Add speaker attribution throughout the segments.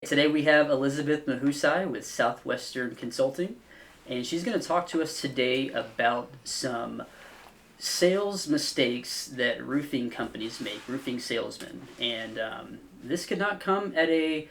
Speaker 1: Today we have Elizabeth Mahusay with Southwestern Consulting, and she's going to talk to us today about some sales mistakes that roofing companies make, roofing salesmen. And this could not come at a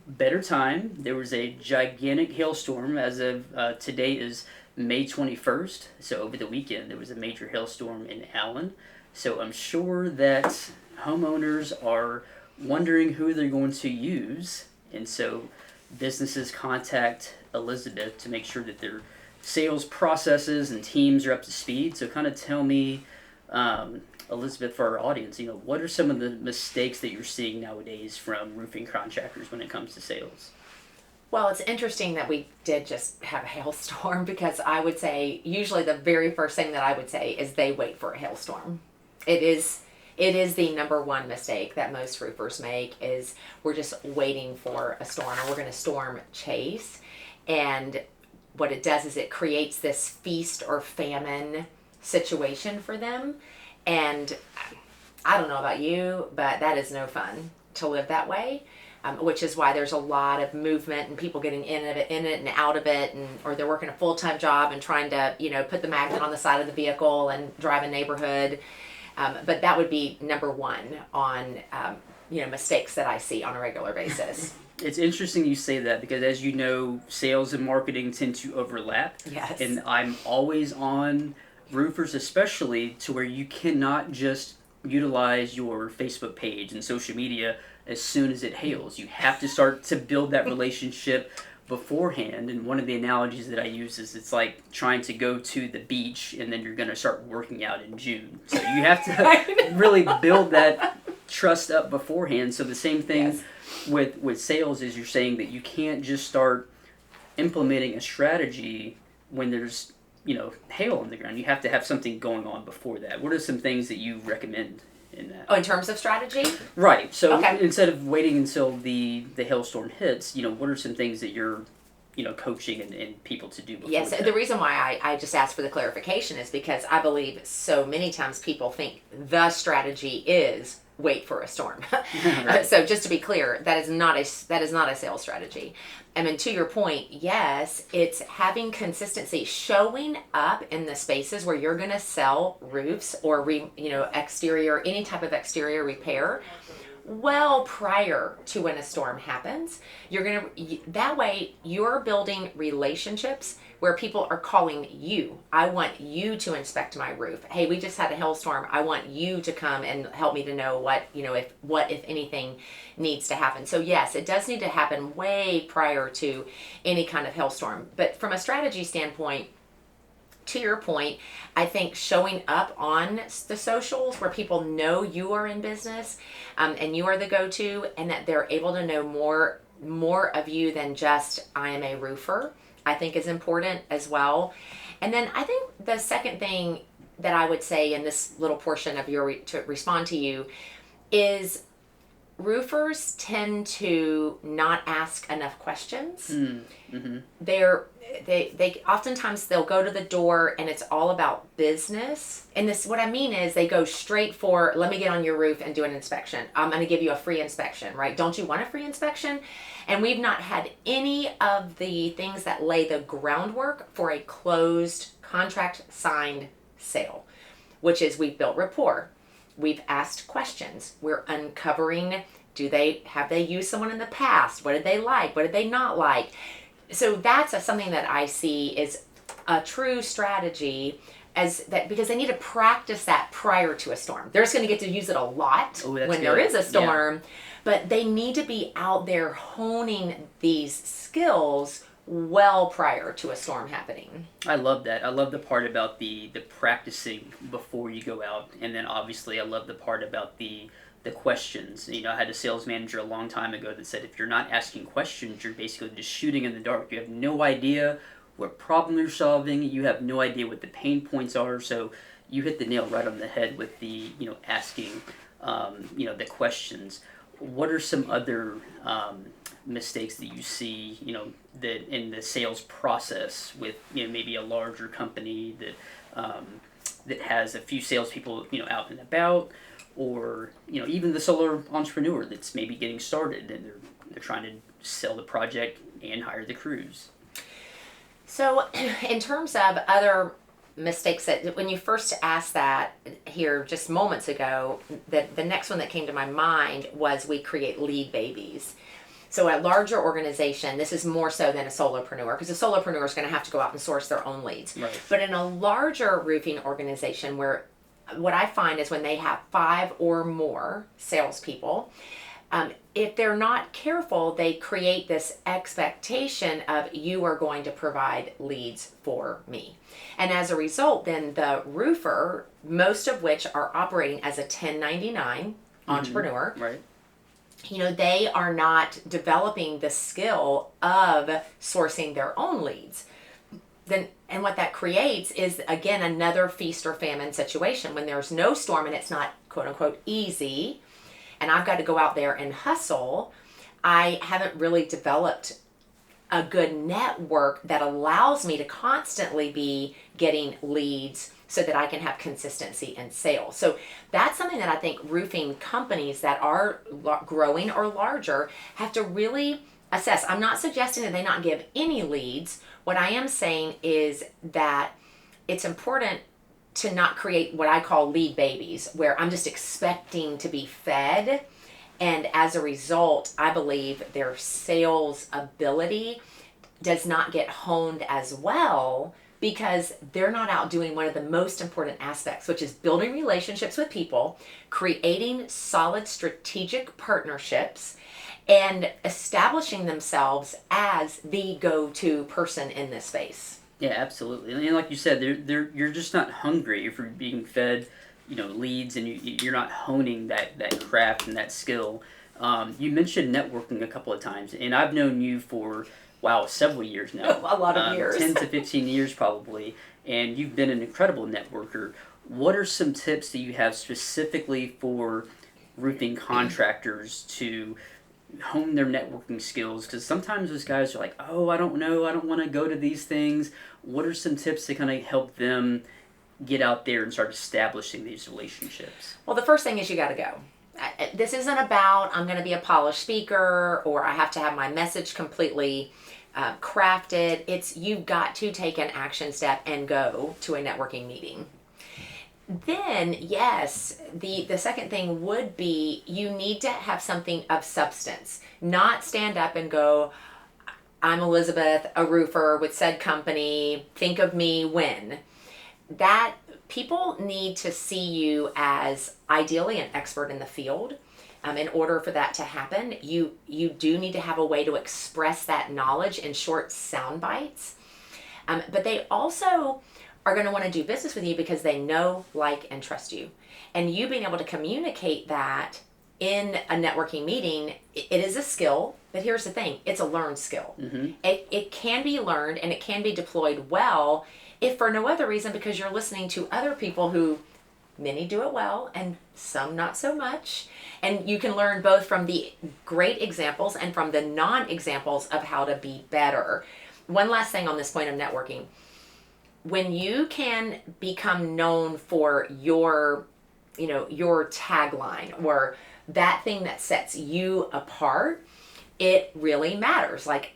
Speaker 1: better time. There was a gigantic hailstorm as of today is May 21st. So over the weekend there was a major hailstorm in Allen. So I'm sure that homeowners are wondering who they're going to use. And so businesses contact Elizabeth to make sure that their sales processes and teams are up to speed. So kind of tell me, Elizabeth, for our audience, what are some of the mistakes that you're seeing nowadays from roofing contractors when it comes to sales?
Speaker 2: Well, it's interesting that we did just have a hailstorm because I would say usually the very first thing that I would say is they wait for a hailstorm. It is the number one mistake that most roofers make is we're just waiting for a storm, or we're going to storm chase. And what it does is it creates this feast or famine situation for them. And I don't know about you, but that is no fun to live that way. Which is why there's a lot of movement and people getting in it and out of it, or they're working a full-time job and trying to, put the magnet on the side of the vehicle and drive a neighborhood. But that would be number one on, mistakes that I see on a regular basis.
Speaker 1: It's interesting you say that because, as you know, sales and marketing tend to overlap.
Speaker 2: Yes.
Speaker 1: And I'm always on roofers, especially to where you cannot just utilize your Facebook page and social media as soon as it hails. You have to start to build that relationship beforehand. And one of the analogies that I use is it's like trying to go to the beach and then you're going to start working out in June. So you have to really build that trust up beforehand. So the same thing
Speaker 2: Yes.
Speaker 1: with sales is you're saying that you can't just start implementing a strategy when there's hail on the ground. You have to have something going on before that. What are some things that you recommend in that?
Speaker 2: Oh, in terms of strategy?
Speaker 1: Right. So
Speaker 2: Okay.
Speaker 1: instead of waiting until the hailstorm hits, what are some things that you're coaching and people to do before
Speaker 2: Yes,
Speaker 1: that?
Speaker 2: the reason why I just asked for the clarification is because I believe so many times people think the strategy is wait for a storm.
Speaker 1: Right.
Speaker 2: So just to be clear, that is not a sales strategy. I mean, to your point, yes, it's having consistency, showing up in the spaces where you're going to sell roofs or exterior, any type of exterior repair well prior to when a storm happens. That way you're building relationships where people are calling you. I want you to inspect my roof. Hey, we just had a hailstorm. I want you to come and help me to know what if anything needs to happen. So yes, it does need to happen way prior to any kind of hailstorm. But from a strategy standpoint, to your point, I think showing up on the socials where people know you are in business and you are the go-to, and that they're able to know more of you than just I am a roofer, I think is important as well. And then I think the second thing that I would say in this little portion of to respond to you is roofers tend to not ask enough questions.
Speaker 1: Mm-hmm.
Speaker 2: They oftentimes they'll go to the door and it's all about business. And this, what I mean is they go straight for, let me get on your roof and do an inspection. I'm going to give you a free inspection, right? Don't you want a free inspection? And we've not had any of the things that lay the groundwork for a closed contract signed sale, which is we've built rapport. We've asked questions. We're uncovering, have they used someone in the past? What did they like? What did they not like? So that's something that I see is a true strategy because they need to practice that prior to a storm. They're just going to get to use it a lot when there is a storm, but they need to be out there honing these skills well prior to a storm happening.
Speaker 1: I love that. I love the part about the practicing before you go out, and then obviously I love the part about the questions. I had a sales manager a long time ago that said if you're not asking questions, you're basically just shooting in the dark. You have no idea what problem you're solving. You have no idea what the pain points are. So you hit the nail right on the head with the asking the questions. What are some other mistakes that you see, that in the sales process with, maybe a larger company that has a few salespeople, out and about, or, even the solar entrepreneur that's maybe getting started and they're They're trying to sell the project and hire the crews.
Speaker 2: So, in terms of other mistakes that when you first asked that here just moments ago, the next one that came to my mind was we create lead babies. So a larger organization, this is more so than a solopreneur, because a solopreneur is going to have to go out and source their own leads.
Speaker 1: Right.
Speaker 2: But in a larger roofing organization, where what I find is when they have 5 or more salespeople, if they're not careful, they create this expectation of you are going to provide leads for me. And as a result, then the roofer, most of which are operating as a 1099 entrepreneur,
Speaker 1: Right.
Speaker 2: They are not developing the skill of sourcing their own leads. And what that creates is, again, another feast or famine situation. When there's no storm and it's not, quote unquote, easy, and I've got to go out there and hustle, I haven't really developed a good network that allows me to constantly be getting leads so that I can have consistency in sales. So that's something that I think roofing companies that are growing or larger have to really assess. I'm not suggesting that they not give any leads. What I am saying is that it's important to not create what I call lead babies, where I'm just expecting to be fed. And as a result, I believe their sales ability does not get honed as well because they're not out doing one of the most important aspects, which is building relationships with people, creating solid strategic partnerships, and establishing themselves as the go-to person in this space.
Speaker 1: Yeah, absolutely. And like you said, you're just not hungry if you're being fed, leads, and you're not honing that craft and that skill. You mentioned networking a couple of times, and I've known you for, several years now.
Speaker 2: A lot of years.
Speaker 1: 10 to 15 years probably, and you've been an incredible networker. What are some tips that you have specifically for roofing contractors to hone their networking skills? Because sometimes those guys are like, I don't know, I don't want to go to these things. What are some tips to kind of help them get out there and start establishing these relationships?
Speaker 2: Well, the first thing is you got to go. This isn't about I'm going to be a polished speaker or I have to have my message completely crafted. It's you've got to take an action step and go to a networking meeting. Then, yes, the second thing would be you need to have something of substance. Not stand up and go, I'm Elizabeth, a roofer with said company, think of me when. That people need to see you as ideally an expert in the field. In order for that to happen, you do need to have a way to express that knowledge in short sound bites. But they also are going to want to do business with you because they know, like, and trust you. And you being able to communicate that in a networking meeting, it is a skill, but here's the thing, it's a learned skill.
Speaker 1: Mm-hmm.
Speaker 2: It can be learned and it can be deployed well, if for no other reason because you're listening to other people who, many do it well and some not so much. And you can learn both from the great examples and from the non-examples of how to be better. One last thing on this point of networking. When you can become known for your tagline or that thing that sets you apart, it really matters. Like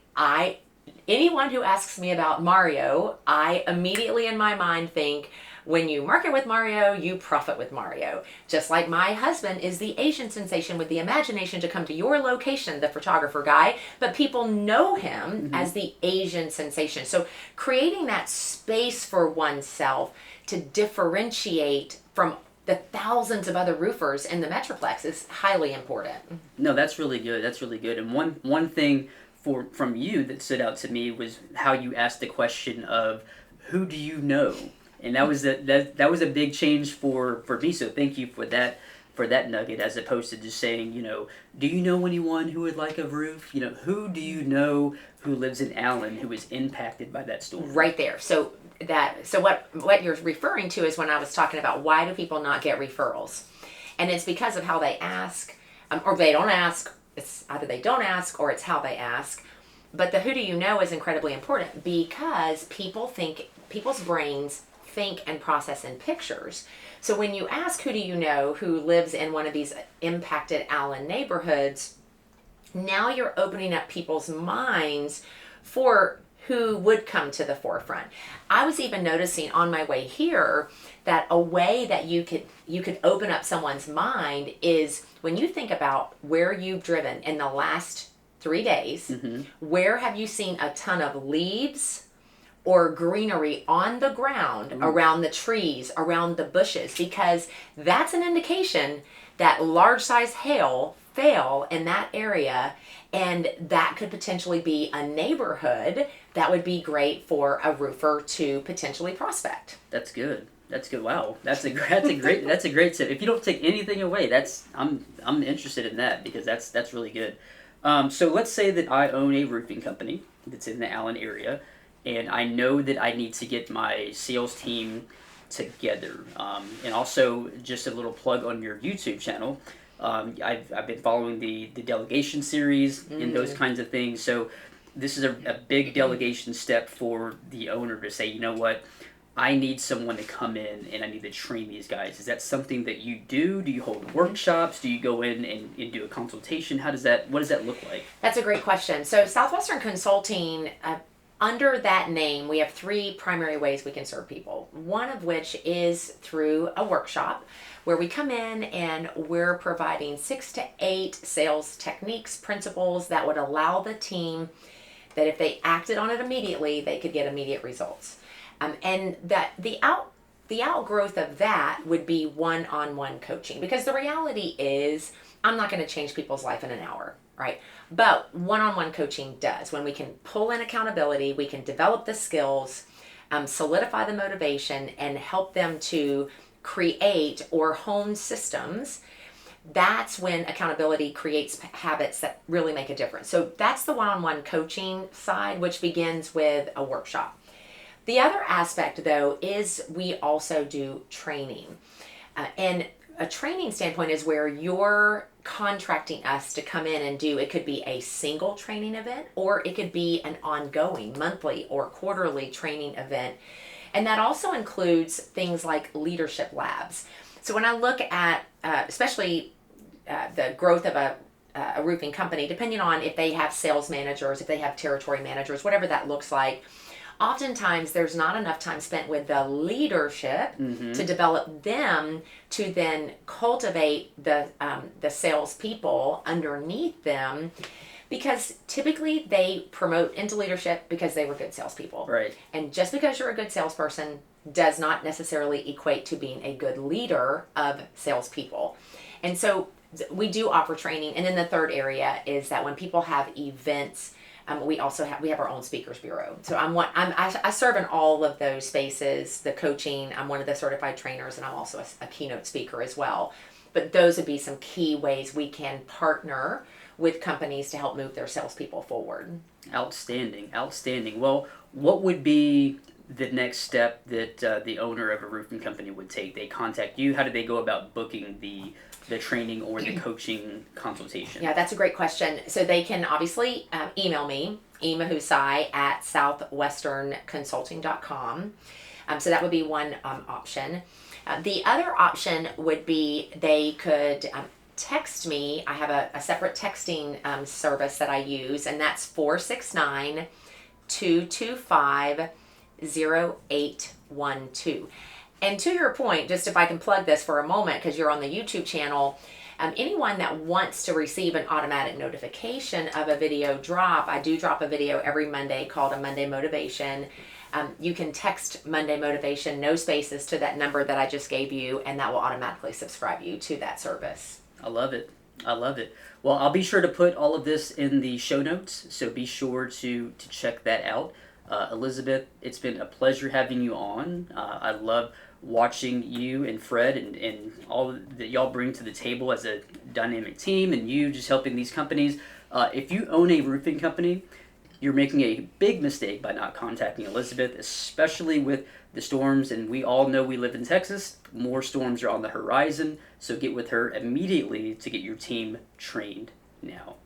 Speaker 2: anyone who asks me about Mario, I immediately in my mind think, when you market with Mario, you profit with Mario. Just like my husband is the Asian sensation with the imagination to come to your location, the photographer guy, but people know him as the Asian sensation. So creating that space for oneself to differentiate from the thousands of other roofers in the Metroplex is highly important. No,
Speaker 1: that's really good. That's really good. And one thing from you that stood out to me was how you asked the question of, who do you know? And that was a big change for me. So thank you for that nugget, as opposed to just saying, do you know anyone who would like a roof? Who do you know who lives in Allen who is impacted by that storm? Right there.
Speaker 2: So what you're referring to is when I was talking about why do people not get referrals, and it's because of how they ask, or they don't ask. It's either they don't ask or it's how they ask. But the who do you know is incredibly important because people's brains think and process in pictures. So when you ask who do you know who lives in one of these impacted Allen neighborhoods, Now you're opening up people's minds for who would come to the forefront. I was even noticing on my way here that a way that you could open up someone's mind is when you think about where you've driven in the last 3 days, where have you seen a ton of leaves or greenery on the ground, around the trees, around the bushes, because that's an indication that large size hail fell in that area, and that could potentially be a neighborhood that would be great for a roofer to potentially prospect.
Speaker 1: That's good. That's good. Wow, that's a great tip. If you don't take anything away, I'm interested in that, because that's really good. So let's say that I own a roofing company that's in the Allen area, and I know that I need to get my sales team together. And also, just a little plug on your YouTube channel. I've been following the delegation series and those kinds of things. So this is a big delegation step for the owner to say, you know what, I need someone to come in and I need to train these guys. Is that something that you do? Do you hold workshops? Do you go in and do a consultation? What does that look like?
Speaker 2: That's a great question. So Southwestern Consulting, under that name, we have 3 primary ways we can serve people. One of which is through a workshop where we come in and we're providing 6 to 8 sales techniques, principles that would allow the team that if they acted on it immediately, they could get immediate results. And that the outgrowth of that would be one-on-one coaching, because the reality is I'm not going to change people's life in an hour, right? But one-on-one coaching does. When we can pull in accountability, we can develop the skills, solidify the motivation, and help them to create or hone systems. That's when accountability creates habits that really make a difference. So that's the one-on-one coaching side, which begins with a workshop. The other aspect, though, is we also do training. And a training standpoint is where you're contracting us to come in and do, it could be a single training event, or it could be an ongoing monthly or quarterly training event. And that also includes things like leadership labs. So when I look at, especially the growth of a roofing company, depending on if they have sales managers, if they have territory managers, whatever that looks like, oftentimes there's not enough time spent with the leadership to develop them to then cultivate the salespeople underneath them, because typically they promote into leadership because they were good salespeople.
Speaker 1: Right.
Speaker 2: And just because you're a good salesperson does not necessarily equate to being a good leader of salespeople. And so we do offer training. And then the third area is that when people have events, we have our own speakers bureau. So I serve in all of those spaces. The coaching, I'm one of the certified trainers, and I'm also a keynote speaker as well. But those would be some key ways we can partner with companies to help move their salespeople forward.
Speaker 1: Outstanding. Well, what would be the next step that the owner of a roofing company would take? They contact you. How do they go about booking the training or the coaching consultation?
Speaker 2: Yeah, that's a great question. So they can obviously email me, Mahusay at southwesternconsulting.com. So that would be one option. The other option would be they could text me. I have a separate texting service that I use, and that's 469-225-0812. And to your point, just if I can plug this for a moment, because you're on the YouTube channel, anyone that wants to receive an automatic notification of a video drop, I do drop a video every Monday called a Monday Motivation. You can text Monday Motivation, no spaces, to that number that I just gave you, and that will automatically subscribe you to that service.
Speaker 1: I love it. Well, I'll be sure to put all of this in the show notes, so be sure to check that out. Elizabeth, it's been a pleasure having you on. I love watching you and Fred and all that y'all bring to the table as a dynamic team, and you just helping these companies. If you own a roofing company, you're making a big mistake by not contacting Elizabeth, especially with the storms. And we all know we live in Texas. More storms are on the horizon, so get with her immediately to get your team trained now.